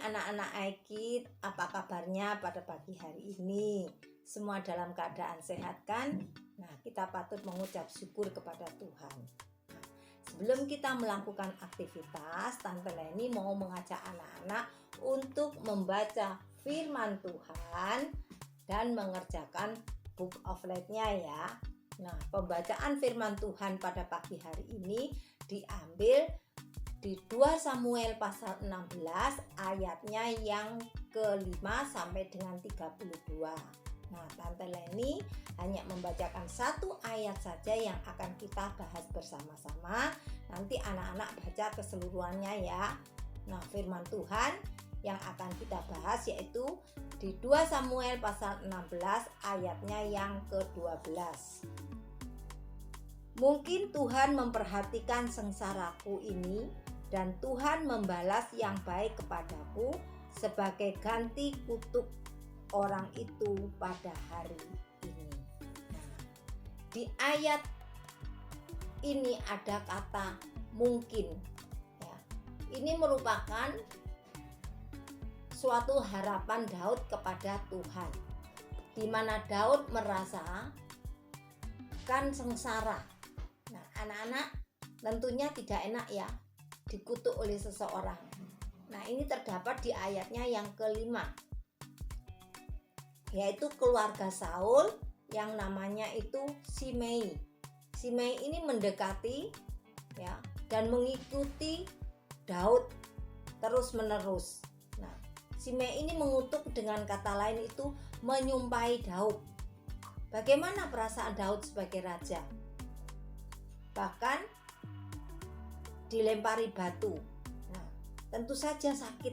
anak-anak Aikid, apa kabarnya pada pagi hari ini? Semua dalam keadaan sehat kan? Nah, kita patut mengucap syukur kepada Tuhan. Nah, sebelum kita melakukan aktivitas, Tante Leni mau mengajak anak-anak untuk membaca firman Tuhan dan mengerjakan Book of Life-nya ya. Nah, pembacaan firman Tuhan pada pagi hari ini diambil di 2 Samuel pasal 16 ayatnya yang ke-5 sampai dengan 32. Nah, Tante Leni hanya membacakan satu ayat saja yang akan kita bahas bersama-sama. Nanti anak-anak baca keseluruhannya ya. Nah, firman Tuhan yang akan kita bahas yaitu di 2 Samuel pasal 16 ayatnya yang ke-12. Mungkin Tuhan memperhatikan sengsaraku ini dan Tuhan membalas yang baik kepadaku sebagai ganti kutuk orang itu pada hari ini. Di ayat ini ada kata mungkin. Ya. Ini merupakan suatu harapan Daud kepada Tuhan, di mana Daud merasa kan sengsara. Nah, anak-anak tentunya tidak enak ya dikutuk oleh seseorang. Nah, ini terdapat di ayatnya yang ke-5, yaitu keluarga Saul yang namanya itu Simei. Simei ini mendekati ya dan mengikuti Daud terus-menerus. Nah, Simei ini mengutuk, dengan kata lain itu menyumpahi Daud. Bagaimana perasaan Daud sebagai raja? Bahkan dilempari batu. Nah, tentu saja sakit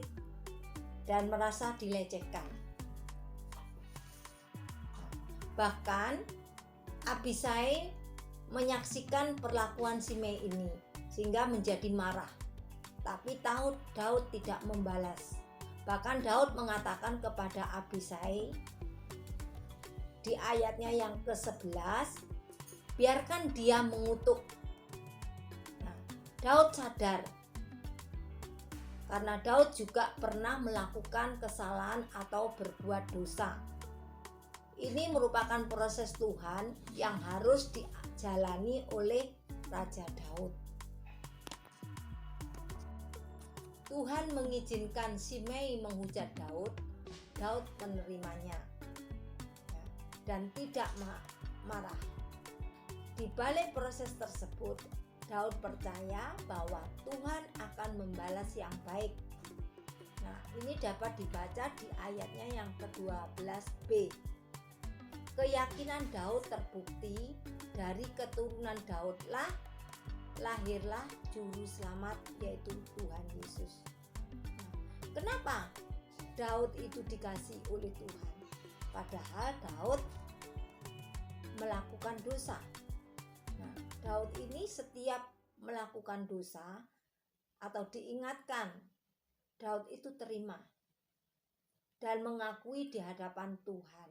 dan merasa dilecehkan. Bahkan Abisai menyaksikan perlakuan Simei ini sehingga menjadi marah. Tapi Daud tidak membalas. Bahkan Daud mengatakan kepada Abisai di ayatnya yang ke-11, biarkan dia mengutuk. Daud sadar karena Daud juga pernah melakukan kesalahan atau berbuat dosa. Ini merupakan proses Tuhan yang harus dijalani oleh Raja Daud. Tuhan mengizinkan Simei menghujat Daud. Daud menerimanya dan tidak marah. Di balik proses tersebut, Daud percaya bahwa Tuhan akan membalas yang baik. Nah, ini dapat dibaca di ayatnya yang ke-12b. Keyakinan Daud terbukti dari keturunan Daudlah lahirlah juru selamat, yaitu Tuhan Yesus. Nah, kenapa Daud itu dikasihi oleh Tuhan? Padahal Daud melakukan dosa. Nah, Daud ini setiap melakukan dosa atau diingatkan, Daud itu terima dan mengakui di hadapan Tuhan.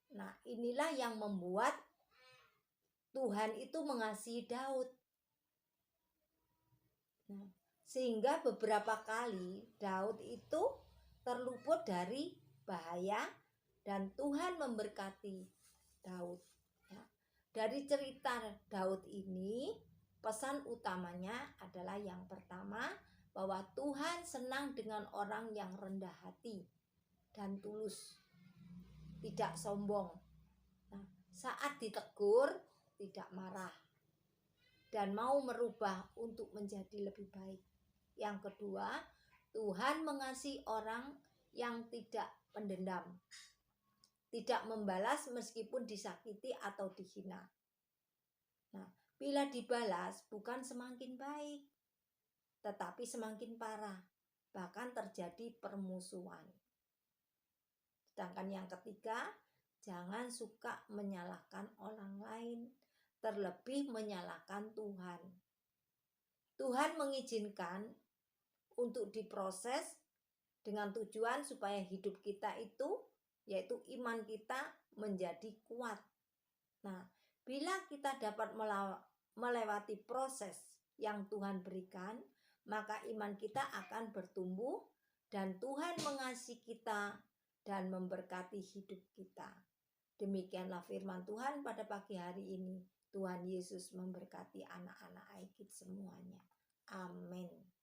Nah, inilah yang membuat Tuhan itu mengasihi Daud. Nah, sehingga beberapa kali Daud itu terluput dari bahaya dan Tuhan memberkati Daud. Dari cerita Daud ini, pesan utamanya adalah yang pertama, bahwa Tuhan senang dengan orang yang rendah hati dan tulus, tidak sombong. Nah, saat ditegur tidak marah dan mau merubah untuk menjadi lebih baik. Yang kedua, Tuhan mengasihi orang yang tidak pendendam, tidak membalas meskipun disakiti atau dihina. Nah, bila dibalas bukan semakin baik, tetapi semakin parah, bahkan terjadi permusuhan. Sedangkan yang ketiga, jangan suka menyalahkan orang lain, terlebih menyalahkan Tuhan. Tuhan mengizinkan untuk diproses dengan tujuan supaya hidup kita itu, yaitu iman kita, menjadi kuat. Nah, bila kita dapat melewati proses yang Tuhan berikan, maka iman kita akan bertumbuh dan Tuhan mengasihi kita dan memberkati hidup kita. Demikianlah firman Tuhan pada pagi hari ini. Tuhan Yesus memberkati anak-anak Aikid semuanya. Amin.